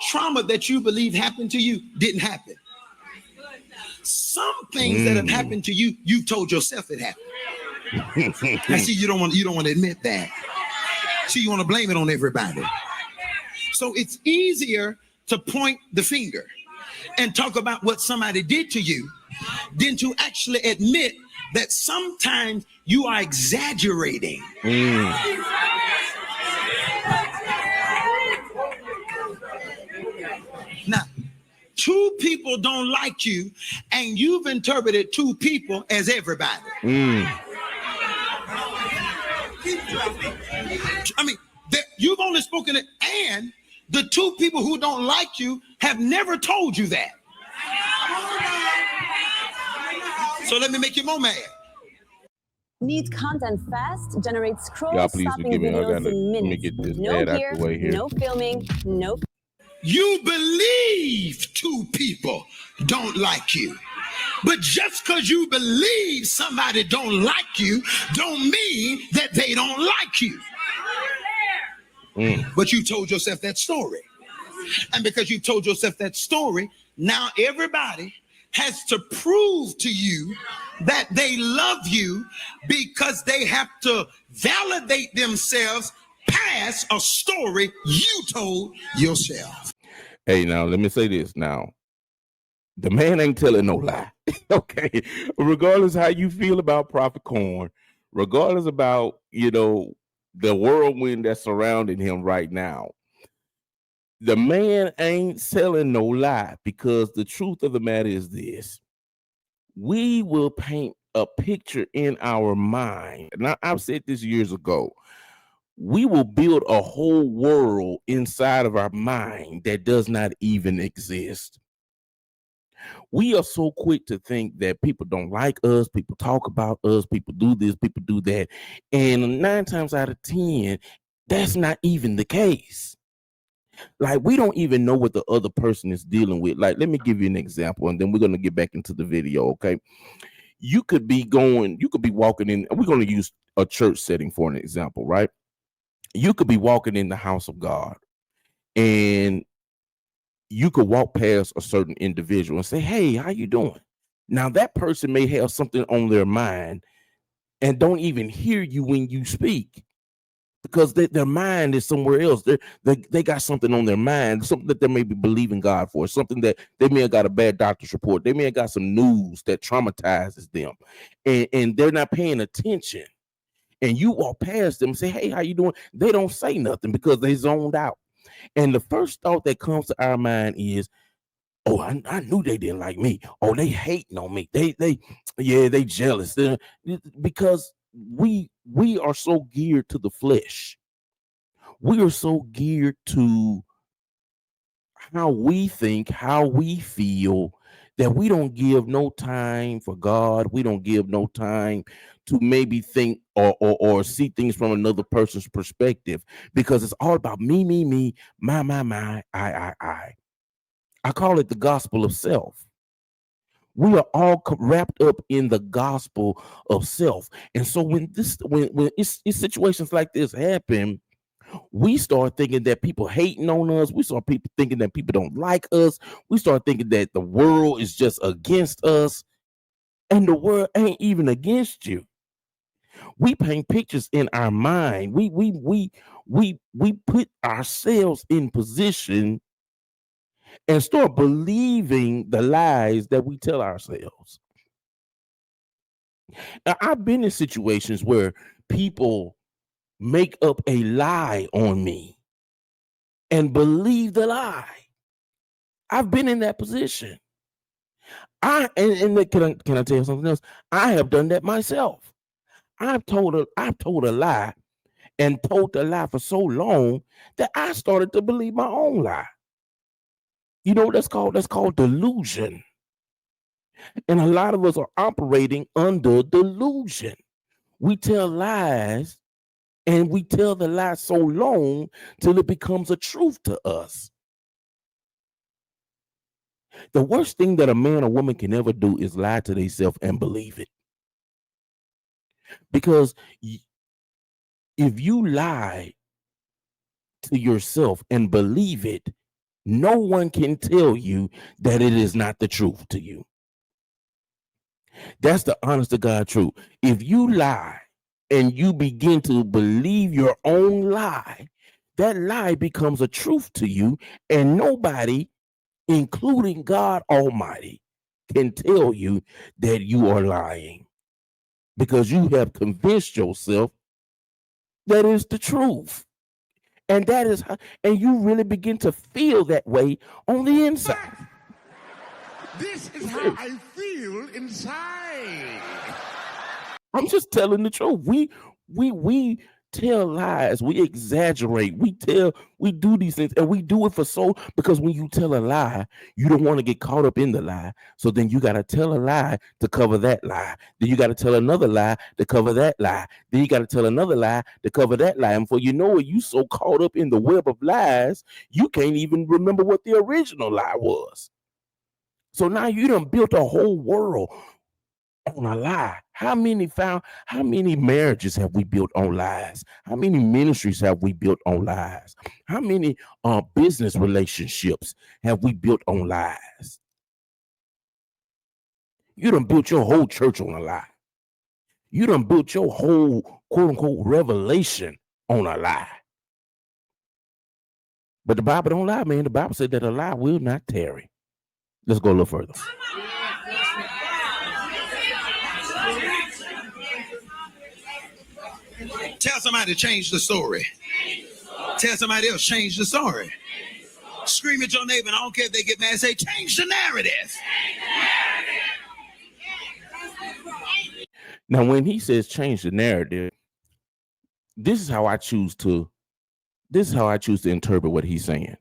trauma that you believe happened to you didn't happen. Some things that have happened to you, you've told yourself it happened. I see you don't want to admit that. See, you want to blame it on everybody. So it's easier to point the finger and talk about what somebody did to you than to actually admit that sometimes you are exaggerating. Now, two people don't like you, and you've interpreted two people as everybody. I mean, you've only spoken it, and the two people who don't like you have never told you that. So let me make you more mad. Need content fast? Generate scroll-stopping videos in minutes. No gear, no filming, no... You believe two people don't like you. But just because you believe somebody don't like you, don't mean that they don't like you. But you told yourself that story. And because you told yourself that story, now everybody has to prove to you that they love you because they have to validate themselves past a story you told yourself. Hey, now let me say this now. The man ain't telling no lie. Okay. Regardless how you feel about Prophet Carn, regardless about, the whirlwind that's surrounding him right now, the man ain't selling no lie, because the truth of the matter is this. We will paint a picture in our mind. And I've said this years ago. We will build a whole world inside of our mind that does not even exist. We are so quick to think that people don't like us, people talk about us, people do this, people do that. And 9 times out of 10, that's not even the case. Like, we don't even know what the other person is dealing with. Like, let me give you an example, and then we're going to get back into the video, okay? You could be walking in, we're going to use a church setting for an example, right? You could be walking in the house of God, and you could walk past a certain individual and say, "Hey, how you doing?" Now, that person may have something on their mind and don't even hear you when you speak, because their mind is somewhere else. They got something on their mind, something that they may be believing God for, something that they may have got a bad doctor's report. They may have got some news that traumatizes them, and they're not paying attention. And you walk past them and say, "Hey, how you doing?" They don't say nothing because they zoned out. And the first thought that comes to our mind is, "Oh, I knew they didn't like me. Oh, they hating on me. They jealous." Because we are so geared to the flesh. We are so geared to how we think, how we feel, that we don't give no time for God. We don't give no time to maybe think or see things from another person's perspective, because it's all about me, my, I. I call it the gospel of self. We are all wrapped up in the gospel of self. And so when situations like this happen, we start thinking that people hating on us. We start thinking that people don't like us. We start thinking that the world is just against us, and the world ain't even against you. We paint pictures in our mind. We put ourselves in position and start believing the lies that we tell ourselves. Now, I've been in situations where people make up a lie on me and believe the lie. I've been in that position. Can I tell you something else? I have done that myself. I've told a lie and told the lie for so long that I started to believe my own lie. You know what that's called? That's called delusion. And a lot of us are operating under delusion. We tell lies, and we tell the lie so long till it becomes a truth to us. The worst thing that a man or woman can ever do is lie to themselves and believe it. Because if you lie to yourself and believe it, No one can tell you that it is not the truth to you. That's the honest to God truth. If you lie and you begin to believe your own lie, that lie becomes a truth to you, and nobody, including God Almighty, can tell you that you are lying, because you have convinced yourself that is the truth. And that is how, and you really begin to feel that way on the inside. This is how I feel inside. I'm just telling the truth. We tell lies, we exaggerate, we do these things, and we do it because when you tell a lie, you don't want to get caught up in the lie. So then you got to tell a lie to cover that lie. Then you got to tell another lie to cover that lie. Then you got to tell another lie to cover that lie. And before you know it, you so caught up in the web of lies, you can't even remember what the original lie was. So now you done built a whole world on a lie. How many marriages have we built on lies? How many ministries have we built on lies? How many business relationships have we built on lies? You done built your whole church on a lie. You done built your whole quote unquote revelation on a lie. But the Bible don't lie, man. The Bible said that a lie will not tarry. Let's go a little further. Tell somebody to change the story. Tell somebody else, change the story. Scream at your neighbor, and I don't care if they get mad, say, change the narrative. Now, when he says change the narrative, this is how I choose to interpret what he's saying.